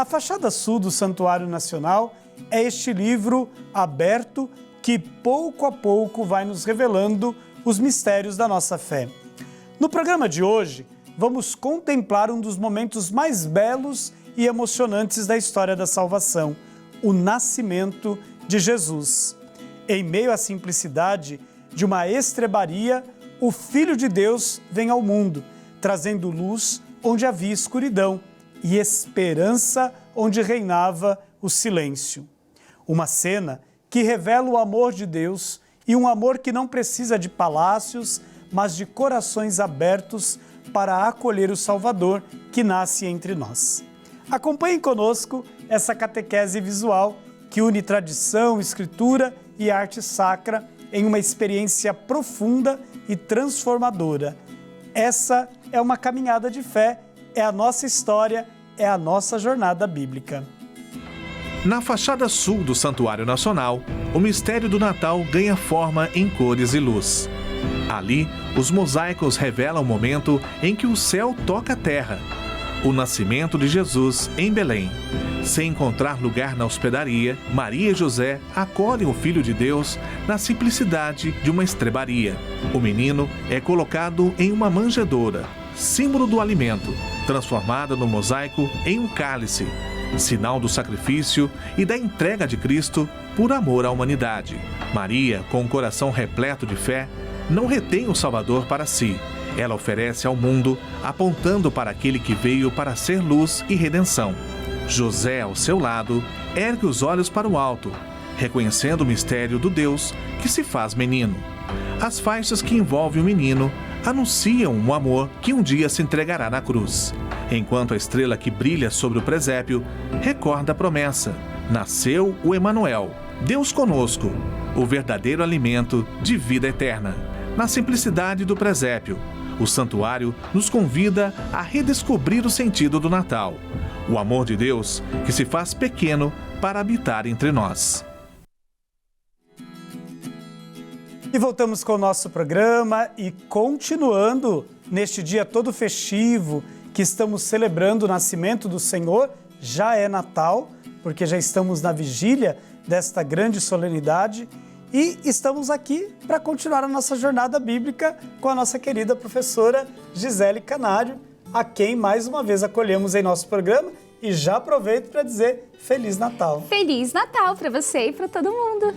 A fachada sul do Santuário Nacional é este livro aberto que pouco a pouco vai nos revelando os mistérios da nossa fé. No programa de hoje, vamos contemplar um dos momentos mais belos e emocionantes da história da salvação, o nascimento de Jesus. Em meio à simplicidade de uma estrebaria, o Filho de Deus vem ao mundo, trazendo luz onde havia escuridão e esperança onde reinava o silêncio. Uma cena que revela o amor de Deus e um amor que não precisa de palácios, mas de corações abertos para acolher o Salvador que nasce entre nós. Acompanhem conosco essa catequese visual que une tradição, escritura e arte sacra em uma experiência profunda e transformadora. Essa é uma caminhada de fé, é a nossa história, é a nossa jornada bíblica. Na fachada sul do Santuário Nacional, o mistério do Natal ganha forma em cores e luz. Ali, os mosaicos revelam o momento em que o céu toca a terra, o nascimento de Jesus em Belém. Sem encontrar lugar na hospedaria, Maria e José acolhem o Filho de Deus na simplicidade de uma estrebaria. O menino é colocado em uma manjedoura, símbolo do alimento, transformada no mosaico em um cálice, sinal do sacrifício e da entrega de Cristo por amor à humanidade. Maria, com o coração repleto de fé, não retém o Salvador para si. Ela oferece ao mundo, apontando para aquele que veio para ser luz e redenção. José, ao seu lado, ergue os olhos para o alto, reconhecendo o mistério do Deus que se faz menino. As faixas que envolvem o menino anunciam um amor que um dia se entregará na cruz. Enquanto a estrela que brilha sobre o presépio recorda a promessa: nasceu o Emanuel, Deus conosco, o verdadeiro alimento de vida eterna. Na simplicidade do presépio, o santuário nos convida a redescobrir o sentido do Natal, o amor de Deus que se faz pequeno para habitar entre nós. E voltamos com o nosso programa e continuando neste dia todo festivo que estamos celebrando o nascimento do Senhor, já é Natal, porque já estamos na vigília desta grande solenidade e estamos aqui para continuar a nossa jornada bíblica com a nossa querida professora Gisele Canário, a quem mais uma vez acolhemos em nosso programa e já aproveito para dizer Feliz Natal. Feliz Natal para você e para todo mundo.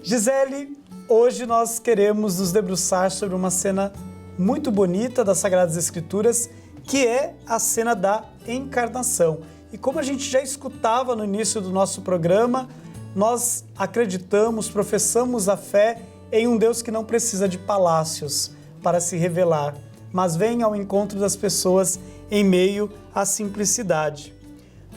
Gisele, hoje nós queremos nos debruçar sobre uma cena muito bonita das Sagradas Escrituras, que é a cena da encarnação. E como a gente já escutava no início do nosso programa, nós acreditamos, professamos a fé em um Deus que não precisa de palácios para se revelar, mas vem ao encontro das pessoas em meio à simplicidade.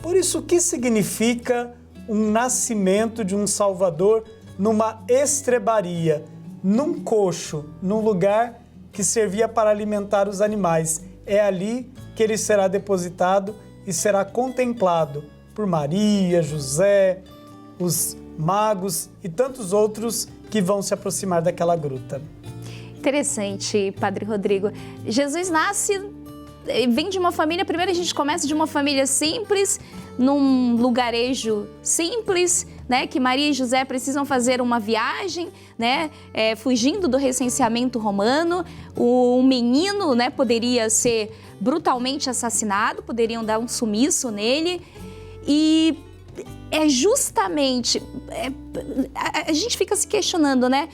Por isso, o que significa um nascimento de um Salvador numa estrebaria, num coxo, num lugar que servia para alimentar os animais? É ali que ele será depositado e será contemplado por Maria, José, os magos e tantos outros que vão se aproximar daquela gruta. Interessante, Padre Rodrigo. Jesus nasce, vem de uma família, primeiro a gente começa de uma família simples, num lugarejo simples, né, que Maria e José precisam fazer uma viagem, né, fugindo do recenseamento romano. O menino, né, poderia ser brutalmente assassinado, poderiam dar um sumiço nele. E é justamente, a gente fica se questionando, né,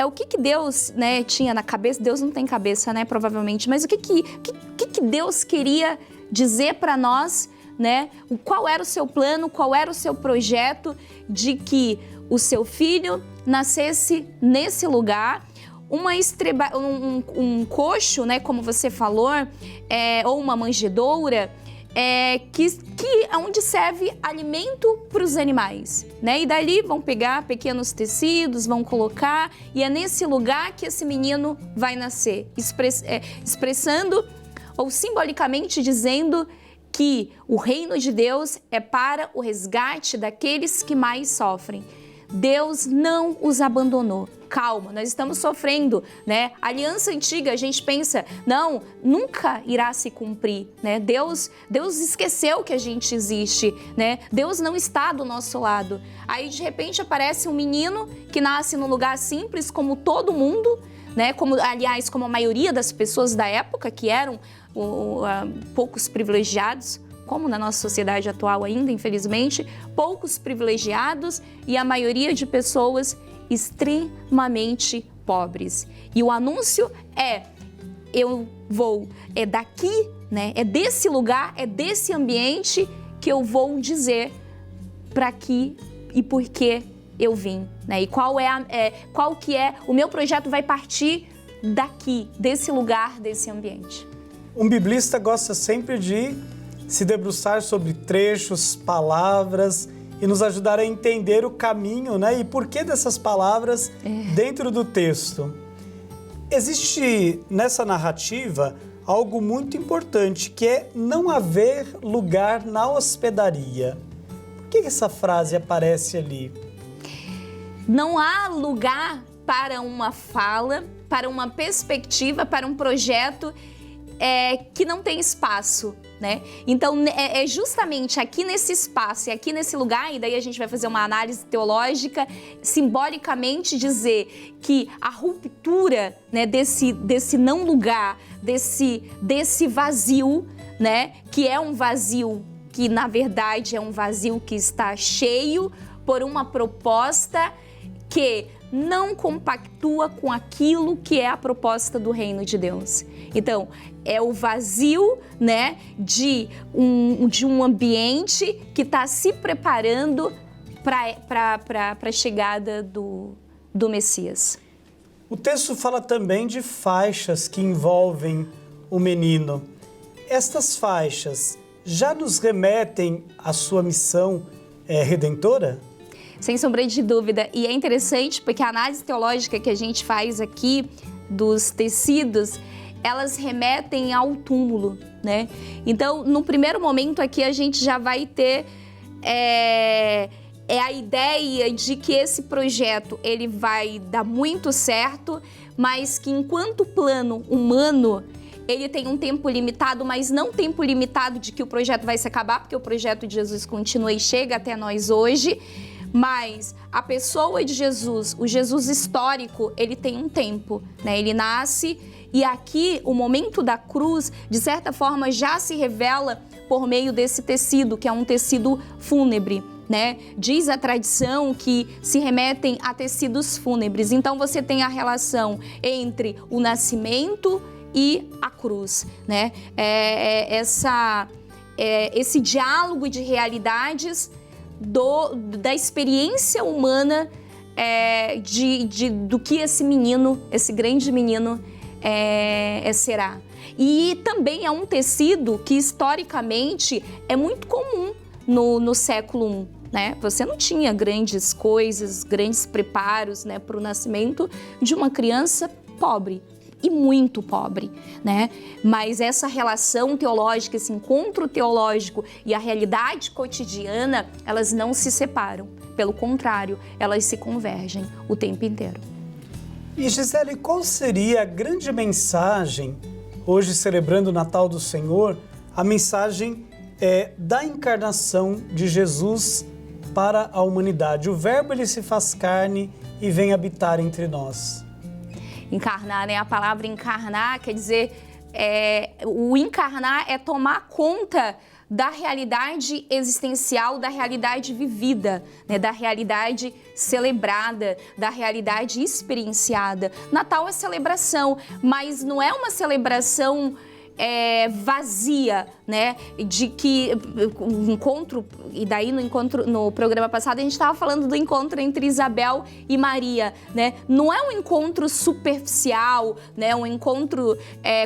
o que Deus, né, tinha na cabeça. Deus não tem cabeça, né, provavelmente, mas o que Deus queria dizer para nós, né? Qual era o seu plano, qual era o seu projeto de que o seu filho nascesse nesse lugar, um coxo, né, como você falou, ou uma manjedoura, onde serve alimento para os animais, né? E dali vão pegar pequenos tecidos, vão colocar, e é nesse lugar que esse menino vai nascer, expressando ou simbolicamente dizendo que o reino de Deus é para o resgate daqueles que mais sofrem. Deus não os abandonou. calma, nós estamos sofrendo, né? A aliança antiga, a gente pensa, não, nunca irá se cumprir, né? Deus esqueceu que a gente existe, né? Deus não está do nosso lado. Aí, de repente, aparece um menino que nasce num lugar simples, como todo mundo, né? Como a maioria das pessoas da época, que eram poucos privilegiados, como na nossa sociedade atual ainda, infelizmente, poucos privilegiados e a maioria de pessoas extremamente pobres. E o anúncio é daqui, né? É desse lugar, é desse ambiente que eu vou dizer para que e por que eu vim, né? E qual que é o meu projeto vai partir daqui, desse lugar, desse ambiente. Um biblista gosta sempre de se debruçar sobre trechos, palavras e nos ajudar a entender o caminho, né? E porquê dessas palavras dentro do texto. Existe nessa narrativa algo muito importante, que é não haver lugar na hospedaria. Por que essa frase aparece ali? Não há lugar para uma fala, para uma perspectiva, para um projeto que não tem espaço, né? Então, é justamente aqui nesse espaço e aqui nesse lugar, e daí a gente vai fazer uma análise teológica, simbolicamente dizer que a ruptura, né, desse não lugar, desse vazio, né, que é um vazio que, na verdade, é um vazio que está cheio por uma proposta que não compactua com aquilo que é a proposta do reino de Deus. Então, é o vazio, né, de um ambiente que está se preparando para a chegada do Messias. O texto fala também de faixas que envolvem o menino. Estas faixas já nos remetem à sua missão redentora? Sem sombra de dúvida. E é interessante porque a análise teológica que a gente faz aqui dos tecidos, elas remetem ao túmulo, né? Então, no primeiro momento aqui, a gente já vai ter a ideia de que esse projeto ele vai dar muito certo, mas que enquanto plano humano, ele tem um tempo limitado, mas não tempo limitado de que o projeto vai se acabar, porque o projeto de Jesus continua e chega até nós hoje. Mas a pessoa de Jesus, o Jesus histórico, ele tem um tempo, né? Ele nasce e aqui o momento da cruz, de certa forma, já se revela por meio desse tecido, que é um tecido fúnebre, né? Diz a tradição que se remetem a tecidos fúnebres. Então você tem a relação entre o nascimento e a cruz, né? Esse diálogo de realidades da experiência humana do que esse menino, esse grande menino será. E também é um tecido que historicamente é muito comum no século I, né? Você não tinha grandes coisas, grandes preparos, né, para o nascimento de uma criança pobre. E muito pobre, né? Mas essa relação teológica, esse encontro teológico e a realidade cotidiana, elas não se separam. Pelo contrário, elas se convergem o tempo inteiro. E Gisele, qual seria a grande mensagem, hoje celebrando o Natal do Senhor, a mensagem da encarnação de Jesus para a humanidade? O Verbo, ele se faz carne e vem habitar entre nós. Encarnar, né? A palavra encarnar quer dizer, o encarnar é tomar conta da realidade existencial, da realidade vivida, né? Da realidade celebrada, da realidade experienciada. Natal é celebração, mas não é uma celebração vazia, né? De que o encontro, e daí no programa passado a gente estava falando do encontro entre Isabel e Maria, né? Não é um encontro superficial, né? Um encontro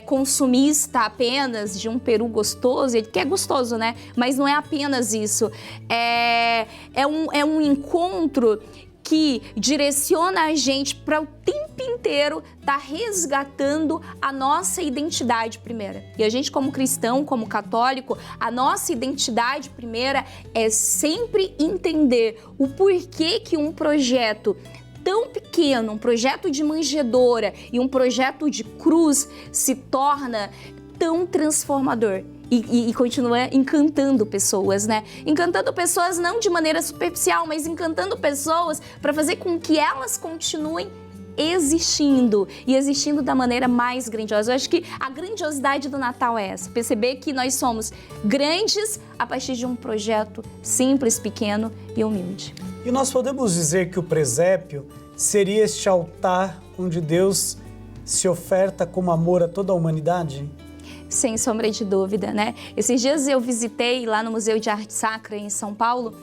consumista apenas de um peru gostoso, que é gostoso, né? Mas não é apenas isso. É um encontro que direciona a gente para o tempo inteiro estar resgatando a nossa identidade primeira. E a gente, como cristão, como católico, a nossa identidade primeira é sempre entender o porquê que um projeto tão pequeno, um projeto de manjedoura e um projeto de cruz se torna tão transformador e continua encantando pessoas, né? Encantando pessoas não de maneira superficial, mas encantando pessoas para fazer com que elas continuem existindo e existindo da maneira mais grandiosa. Eu acho que a grandiosidade do Natal é essa, perceber que nós somos grandes a partir de um projeto simples, pequeno e humilde. E nós podemos dizer que o presépio seria este altar onde Deus se oferta como amor a toda a humanidade? Sem sombra de dúvida, né? Esses dias eu visitei lá no Museu de Arte Sacra em São Paulo,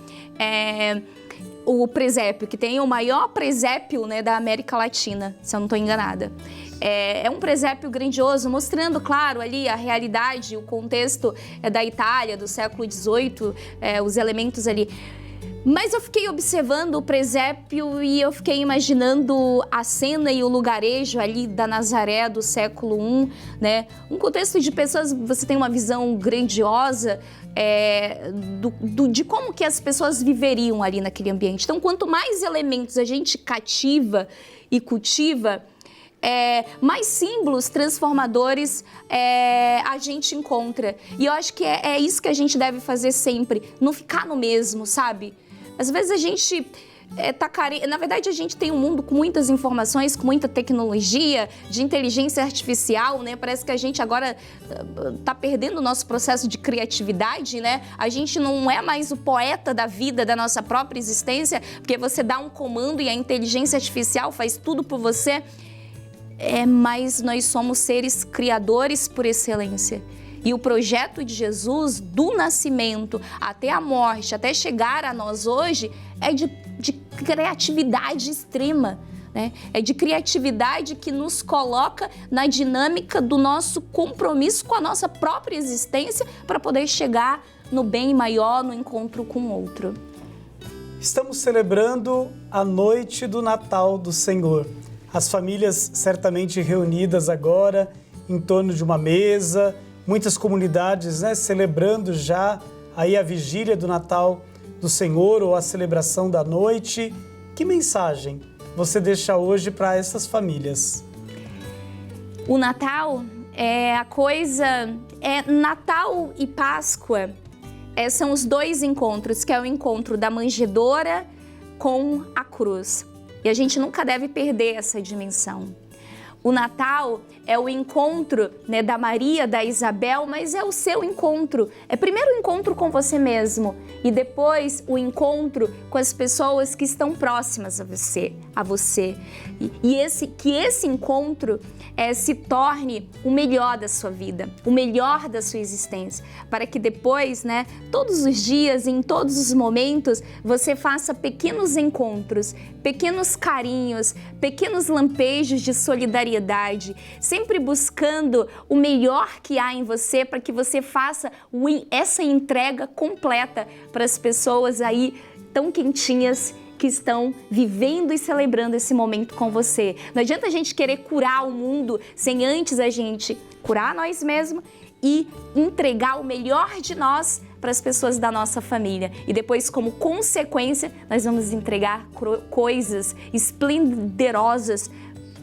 o presépio, que tem o maior presépio, né, da América Latina, se eu não estou enganada. É um presépio grandioso, mostrando, claro, ali a realidade, o contexto da Itália, do século XVIII, os elementos ali. Mas eu fiquei observando o presépio e eu fiquei imaginando a cena e o lugarejo ali da Nazaré do século I, né? Um contexto de pessoas, você tem uma visão grandiosa de como que as pessoas viveriam ali naquele ambiente. Então, quanto mais elementos a gente cativa e cultiva, mais símbolos transformadores a gente encontra. E eu acho que é isso que a gente deve fazer sempre, não ficar no mesmo, sabe? Às vezes a gente tá carente. Na verdade, a gente tem um mundo com muitas informações, com muita tecnologia, de inteligência artificial, né? Parece que a gente agora tá perdendo o nosso processo de criatividade, né? A gente não é mais o poeta da vida, da nossa própria existência, porque você dá um comando e a inteligência artificial faz tudo por você. Mas nós somos seres criadores por excelência. E o projeto de Jesus, do nascimento até a morte, até chegar a nós hoje, é de criatividade extrema, né? É de criatividade que nos coloca na dinâmica do nosso compromisso com a nossa própria existência para poder chegar no bem maior, no encontro com o outro. Estamos celebrando a noite do Natal do Senhor. As famílias certamente reunidas agora em torno de uma mesa, muitas comunidades, né, celebrando já aí a vigília do Natal do Senhor ou a celebração da noite. Que mensagem você deixa hoje para essas famílias? O Natal Natal e Páscoa são os dois encontros, que é o encontro da manjedoura com a cruz. E a gente nunca deve perder essa dimensão. O Natal é o encontro, né, da Maria, da Isabel, mas é o seu encontro. É primeiro o encontro com você mesmo e depois o encontro com as pessoas que estão próximas a você. Que esse encontro se torne o melhor da sua vida, o melhor da sua existência, para que depois, né, todos os dias, em todos os momentos, você faça pequenos encontros, pequenos carinhos, pequenos lampejos de solidariedade, sempre buscando o melhor que há em você para que você faça essa entrega completa para as pessoas aí tão quentinhas que estão vivendo e celebrando esse momento com você. Não adianta a gente querer curar o mundo sem antes a gente curar nós mesmos e entregar o melhor de nós para as pessoas da nossa família. E depois, como consequência, nós vamos entregar coisas esplendorosas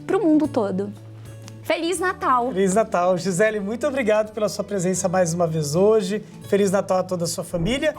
para o mundo todo. Feliz Natal! Feliz Natal! Gisele, muito obrigado pela sua presença mais uma vez hoje. Feliz Natal a toda a sua família.